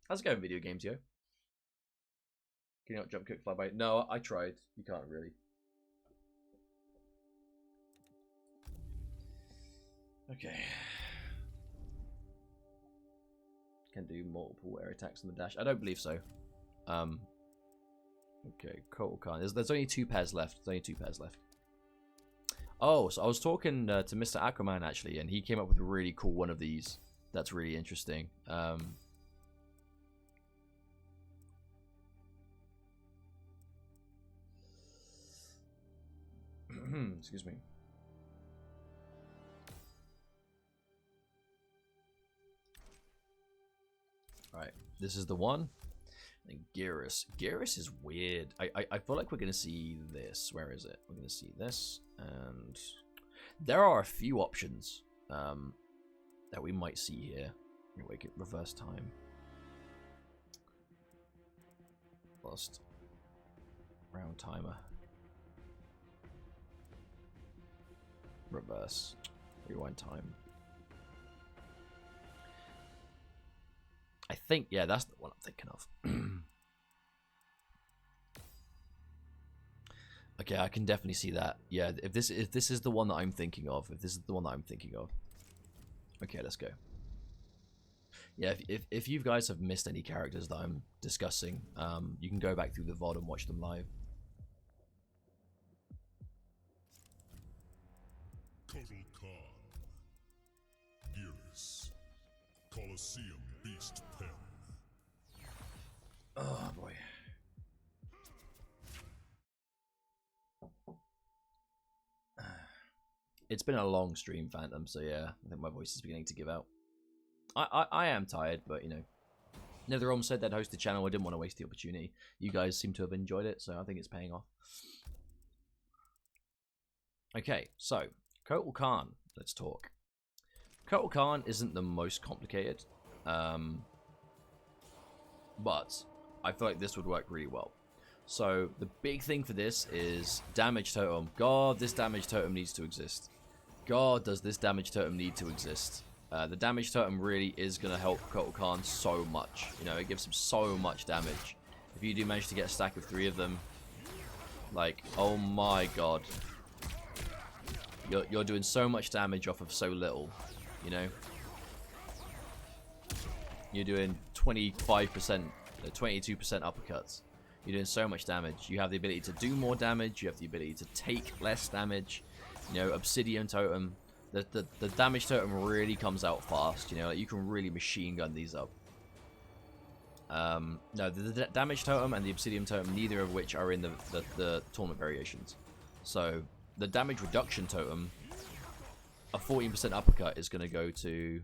How's it going, video games, yo? Can you not jump, kick, fly by? No, I tried. You can't really. Okay. Can do multiple air attacks on the dash. I don't believe so. Okay, Kotal Kahn. There's only 2 pairs left. There's only 2 pairs left. Oh, so I was talking to Mr. Aquaman, actually, and he came up with a really cool one of these. That's really interesting. Excuse me. Alright, this is the one. And GERAS. GERAS is weird. I feel like we're going to see this. Where is it? We're going to see this. And there are a few options that we might see here. Wait, get reverse time. Lost round timer. Reverse. Rewind time. I think, yeah, that's the one I'm thinking of. Okay, I can definitely see that. Yeah, if this is the one that I'm thinking of, Okay, let's go. Yeah, if you guys have missed any characters that I'm discussing, you can go back through the VOD and watch them live. Kotal Kahn, GERAS, Colosseum Beast Pen. Oh boy. It's been a long stream, Phantom, so yeah, I think my voice is beginning to give out. I am tired, but you know, NetherRealm said they'd host the channel. I didn't want to waste the opportunity. You guys seem to have enjoyed it, so I think it's paying off. Okay, so Kotal Kahn, let's talk. Kotal Kahn isn't the most complicated, but I feel like this would work really well. So the big thing for this is damage totem. God, this damage totem needs to exist. God, does this damage totem need to exist. The damage totem really is going to help Kotal Kahn so much. You know, it gives him so much damage. If you do manage to get a stack of 3 of them, like, oh my god. You're doing so much damage off of so little, you know? You're doing 25%, 22% uppercuts. You're doing so much damage. You have the ability to do more damage. You have the ability to take less damage. You know, Obsidian Totem. The damage totem really comes out fast. You know, like you can really machine gun these up. No, the damage totem and the Obsidian Totem, neither of which are in the tournament variations. So the damage reduction totem, a 14% uppercut is going to go to.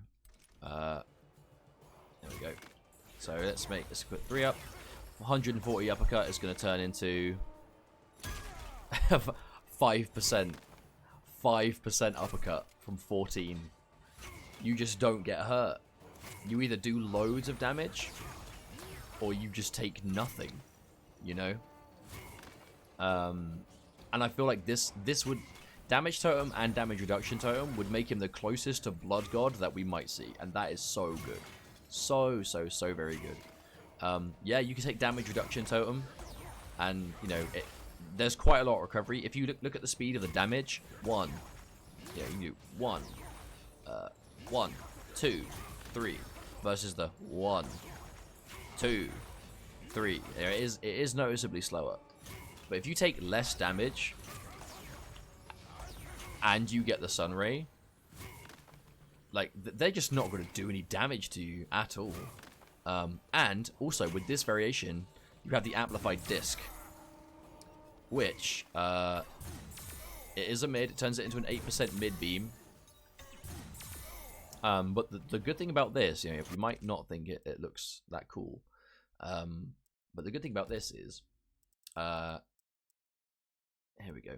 There we go. So let's put 3 up. 140 uppercut is going to turn into 5%. 5% uppercut from 14. You just don't get hurt. You either do loads of damage or you just take nothing, you know? And I feel like this would damage totem and damage reduction totem would make him the closest to Blood God that we might see, and that is so good. So very good. Yeah, you can take damage reduction totem, and you know there's quite a lot of recovery. If you look at the speed of the damage, 1, yeah, you do 1, 1, 2, 3, versus the 1, 2, 3. It is noticeably slower. But if you take less damage and you get the Sun Ray, like they're just not going to do any damage to you at all. And also with this variation, you have the amplified disc, which it is a mid. It turns it into an 8% mid beam. But the good thing about this, you know, you might not think it looks that cool, but the good thing about this is, here we go.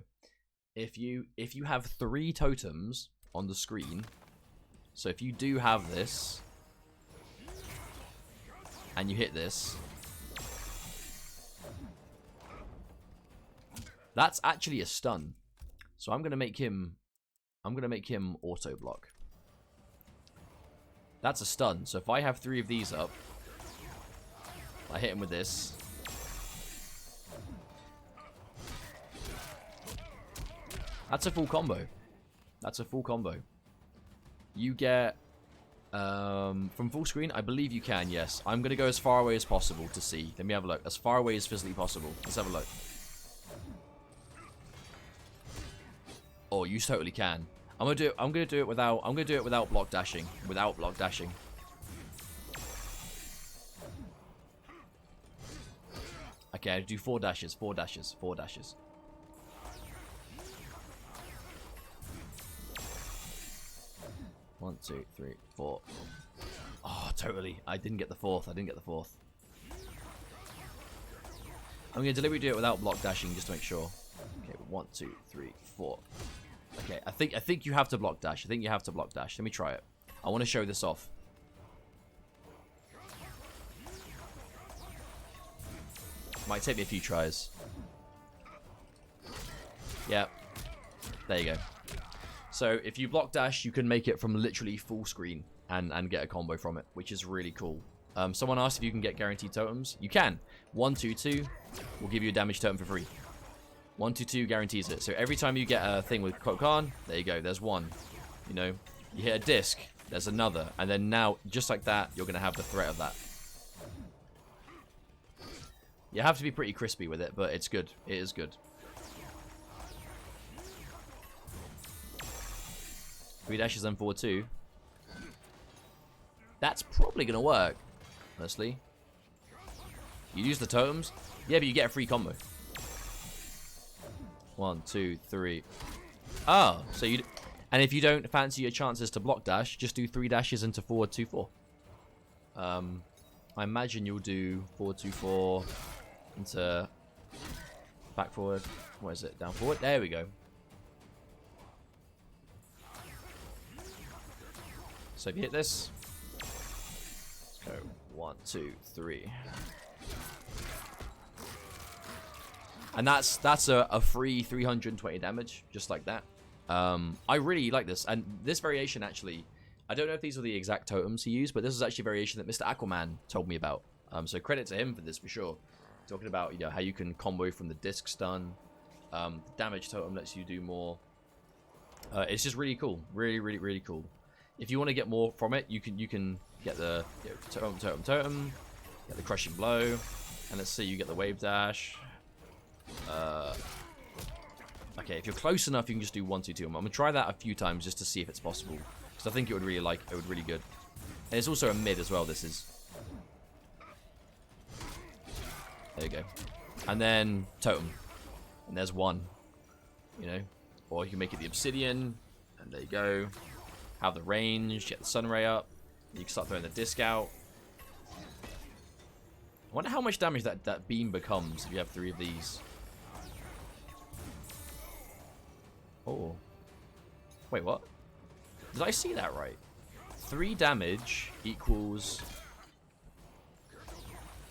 If you have 3 totems on the screen, so if you do have this and you hit this, that's actually a stun. So I'm gonna make him auto block. That's a stun. So if I have 3 of these up, I hit him with this. That's a full combo. That's a full combo. You get... from full screen, I believe you can, yes. I'm going to go as far away as possible to see. Let me have a look. As far away as physically possible. Let's have a look. Oh, you totally can. I'm gonna do it without block dashing. Without block dashing. Okay, I do 4 dashes, 4 dashes, 4 dashes. One, two, three, 4. Oh, totally. I didn't get the 4th. I didn't get the 4th. I'm gonna deliberately do it without block dashing just to make sure. Okay, 1, 2, 3, 4. Okay, I think you have to block dash. I think you have to block dash. Let me try it. I want to show this off. Might take me a few tries. Yep. There you go. So if you block dash, you can make it from literally full screen and get a combo from it, which is really cool. Someone asked if you can get guaranteed totems. You can. 1, 2, 2 will give you a damage totem for free. 1, 2, 2 guarantees it. So every time you get a thing with Kotal Kahn, there you go. There's one. You know, you hit a disc, there's another. And then now, just like that, you're going to have the threat of that. You have to be pretty crispy with it, but it's good. It is good. 3 dashes and 4, 2. That's probably going to work, honestly. You use the totems. Yeah, but you get a free combo. 1, 2, 3. Oh, so you... And if you don't fancy your chances to block dash, just do 3 dashes into forward 2, 4. I imagine you'll do forward 2, 4 into back forward. What is it? Down forward. There we go. So if you hit this, let's go 1, 2, 3. And that's a free 320 damage, just like that. I really like this. And this variation, actually, I don't know if these are the exact totems he used, but this is actually a variation that Mr. Aquaman told me about. So credit to him for this, for sure. Talking about, you know, how you can combo from the disc stun. The damage totem lets you do more. It's just really cool. Really, really, really cool. If you want to get more from it, you can get the totem, get the crushing blow, and let's see, you get the wave dash. Okay, if you're close enough, you can just do 1, 2, 2. I'm gonna try that a few times just to see if it's possible, because I think it would really really good. And it's also a mid as well. This is. There you go. And then totem, and there's 1. You know, or you can make it the obsidian, and there you go. Have the range, get the sun ray up. You can start throwing the disc out. I wonder how much damage that beam becomes if you have 3 of these. Oh. Wait, what? Did I see that right? 3 damage equals...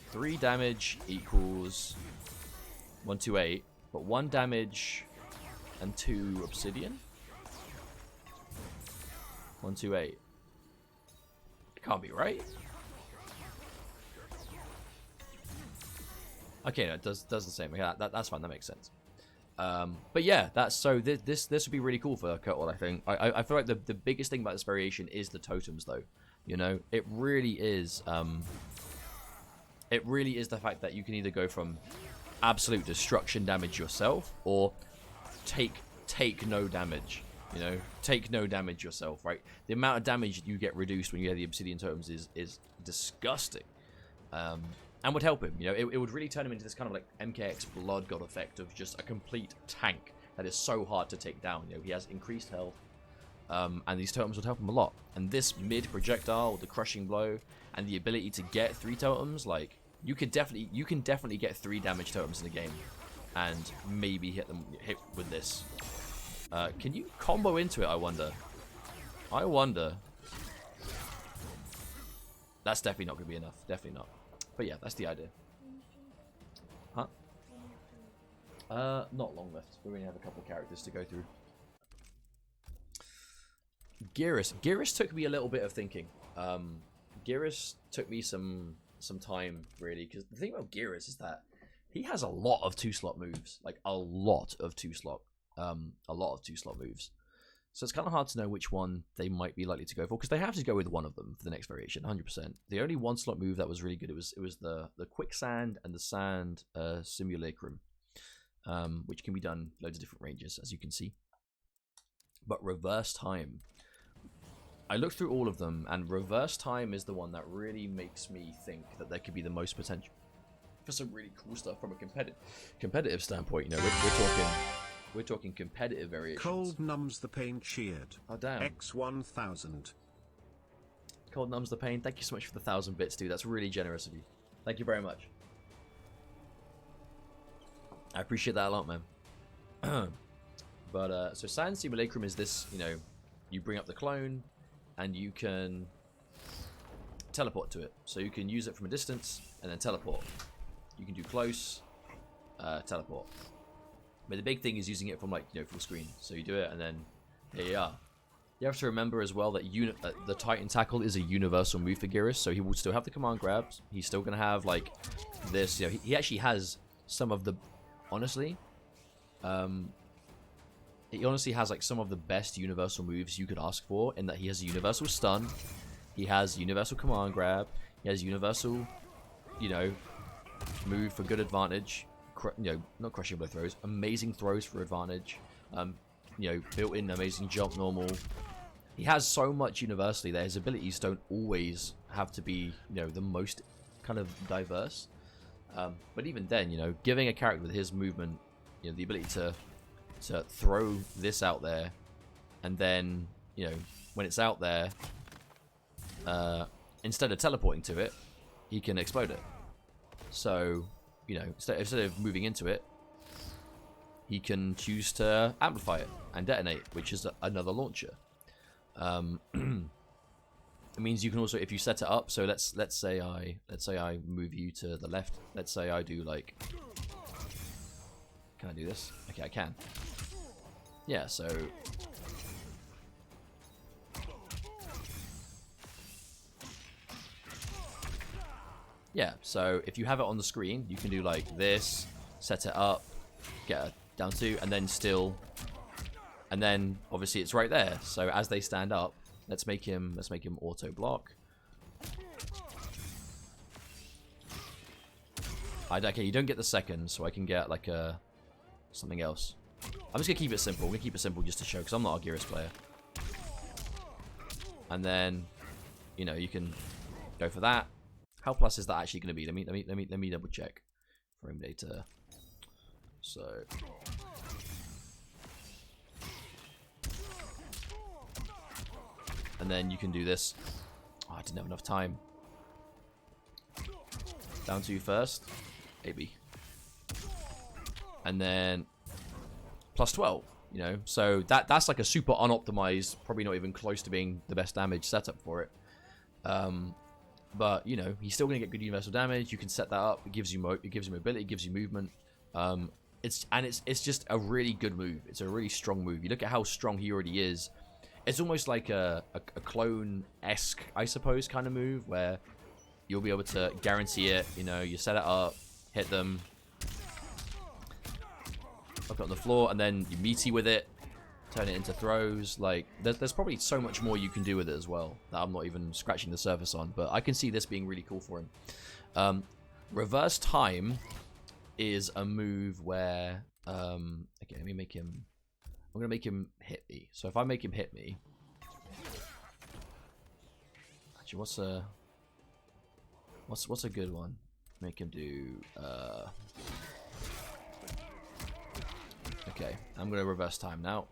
3 damage equals 128, but 1 damage and 2 obsidian? 128. It can't be right. Okay, no, it does the same. Yeah, that's fine. That makes sense. But yeah, that's so. This would be really cool for Kotal, I think. I feel like the biggest thing about this variation is the totems, though. You know, it really is. It really is the fact that you can either go from absolute destruction damage yourself, or take no damage. You know, take no damage yourself. Right, the amount of damage you get reduced when you have the obsidian totems is disgusting. And would help him, you know, it would really turn him into this kind of like MKX Blood God effect of just a complete tank that is so hard to take down. You know, he has increased health, and these totems would help him a lot. And this mid projectile with the crushing blow and the ability to get 3 totems, like you can definitely get 3 damage totems in the game, and maybe hit with this. Can you combo into it? I wonder. That's definitely not going to be enough. Definitely not. But yeah, that's the idea. Huh? Not long left. We only have a couple characters to go through. GERAS. GERAS took me a little bit of thinking. GERAS took me some some time, really, because the thing about GERAS is that he has a lot of 2-slot moves, like a lot of 2-slot moves. So it's kind of hard to know which one they might be likely to go for, because they have to go with one of them for the next variation, 100%. The only 1-slot move that was really good, it was the quicksand and the sand simulacrum, which can be done loads of different ranges, as you can see. But reverse time, I looked through all of them, and reverse time is the one that really makes me think that there could be the most potential for some really cool stuff from a competitive standpoint. You know, we're talking competitive variations. Cold numbs the pain cheered. Oh damn. X1000. Cold numbs the pain. Thank you so much for the 1,000 bits, dude. That's really generous of you. Thank you very much. I appreciate that a lot, man. But so Sand Simulacrum is this, you know, you bring up the clone and you can teleport to it. So you can use it from a distance and then teleport. You can do close, teleport. But the big thing is using it from, like, you know, full screen. So you do it and then here you are. You have to remember as well that the Titan Tackle is a universal move for GERAS, so he will still have the command grabs. He's still going to have, like, this. You know, he actually has some of the... Honestly, he honestly has, like, some of the best universal moves you could ask for, in that he has a universal stun, he has universal command grab, he has universal, you know, move for good advantage, you know, not crushing blow throws, amazing throws for advantage, you know, built-in amazing jump normal. He has so much universally that his abilities don't always have to be, you know, the most kind of diverse. But even then, you know, giving a character with his movement, you know, the ability to throw this out there, and then, you know, when it's out there, instead of teleporting to it, he can explode it. So, you know, instead of moving into it, he can choose to amplify it and detonate, which is another launcher. It means you can also, if you set it up, so let's say I move you to the left. Let's say I do, like, can I do this? Okay, I can. Yeah, so yeah, so if you have it on the screen, you can do like this, set it up, get it down to, and then still, and then obviously it's right there. So as they stand up, let's make him auto block. Okay, you don't get the second, so I can get like a something else. I'm just gonna keep it simple. We're gonna keep it simple just to show, because I'm not a GERAS player. And then, you know, you can go for that. How plus is that actually gonna be? Let me double check. Frame data. So. And then you can do this. Oh, I didn't have enough time. Down to you first. Maybe. And then plus 12, you know. So that's like a super unoptimized, probably not even close to being the best damage setup for it. But, you know, he's still going to get good universal damage. You can set that up. It gives you mobility, it gives you movement. It's just a really good move. It's a really strong move. You look at how strong he already is. It's almost like a clone-esque, I suppose, kind of move, where you'll be able to guarantee it. You know, you set it up, hit them, up on the floor, and then you meaty with it, turn it into throws. Like, there's probably so much more you can do with it as well that I'm not even scratching the surface on, but I can see this being really cool for him. Reverse time is a move where, okay, let me make him, I'm gonna make him hit me. So if I make him hit me, actually, what's a good one? Make him do, okay, I'm gonna reverse time now.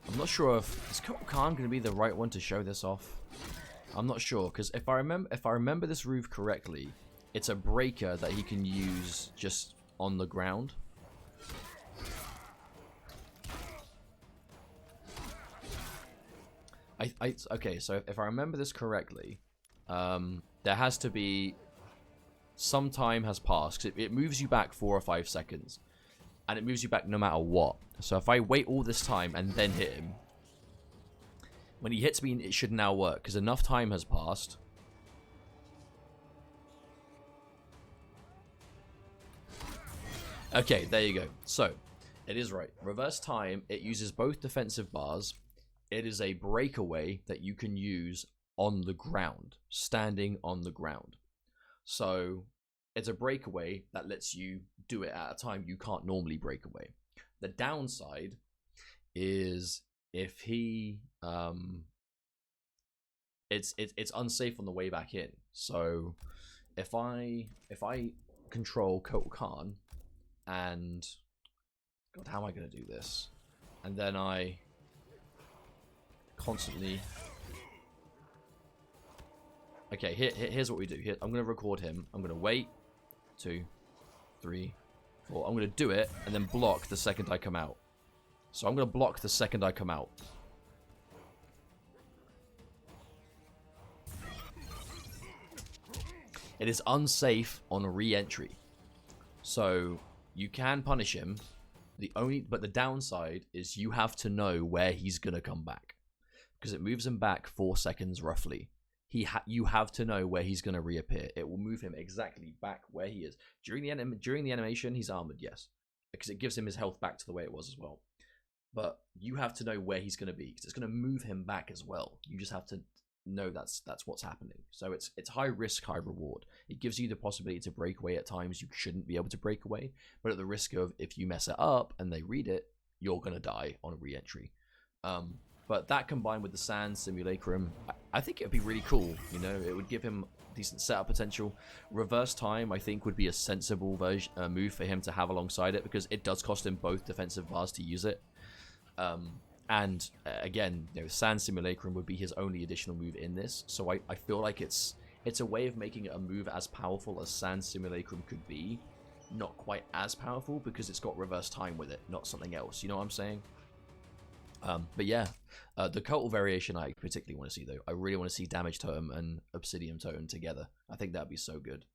I'm not sure is Kotal Kahn going to be the right one to show this off. I'm not sure, because if I remember this move correctly, it's a breaker that he can use just on the ground. Okay, so if I remember this correctly, there has to be some time has passed, 'cause it moves you back 4 or 5 seconds. and it moves you back no matter what. So if I wait all this time and then hit him, when he hits me, it should now work, because enough time has passed. Okay, there you go. So, it is right. Reverse time, it uses both defensive bars. It is a breakaway that you can use on the ground, standing on the ground. So, it's a breakaway that lets you do it at a time you can't normally break away. The downside is if he... It's unsafe on the way back in. So, if I control Kotal Kahn, and God, how am I going to do this? And then I constantly... Okay, here's what we do. Here, I'm going to record him. I'm going to wait. 2, 3, 4. I'm going to do it and then block the second I come out. So I'm going to block the second I come out. It is unsafe on re-entry. So you can punish him. But the downside is you have to know where he's gonna come back, because it moves him back 4 seconds roughly. You have to know where he's gonna reappear. It will move him exactly back where he is during the animation. He's armored, yes, because it gives him his health back to the way it was as well. But you have to know where he's gonna be, because it's gonna move him back as well. You just have to know that's what's happening. So it's high risk, high reward. It gives you the possibility to break away at times you shouldn't be able to break away, but at the risk of, if you mess it up and they read it, you're gonna die on a re-entry. But that combined with the Sand Simulacrum, I think it would be really cool. You know, it would give him decent setup potential. Reverse time, I think, would be a sensible move for him to have alongside it, because it does cost him both defensive bars to use it. And again, you know, Sand Simulacrum would be his only additional move in this, so I feel like it's a way of making it a move as powerful as Sand Simulacrum could be, not quite as powerful, because it's got reverse time with it, not something else. You know what I'm saying? But yeah, the Kotal variation I particularly want to see, though. I really want to see Damage Totem and Obsidian Totem together. I think that'd be so good.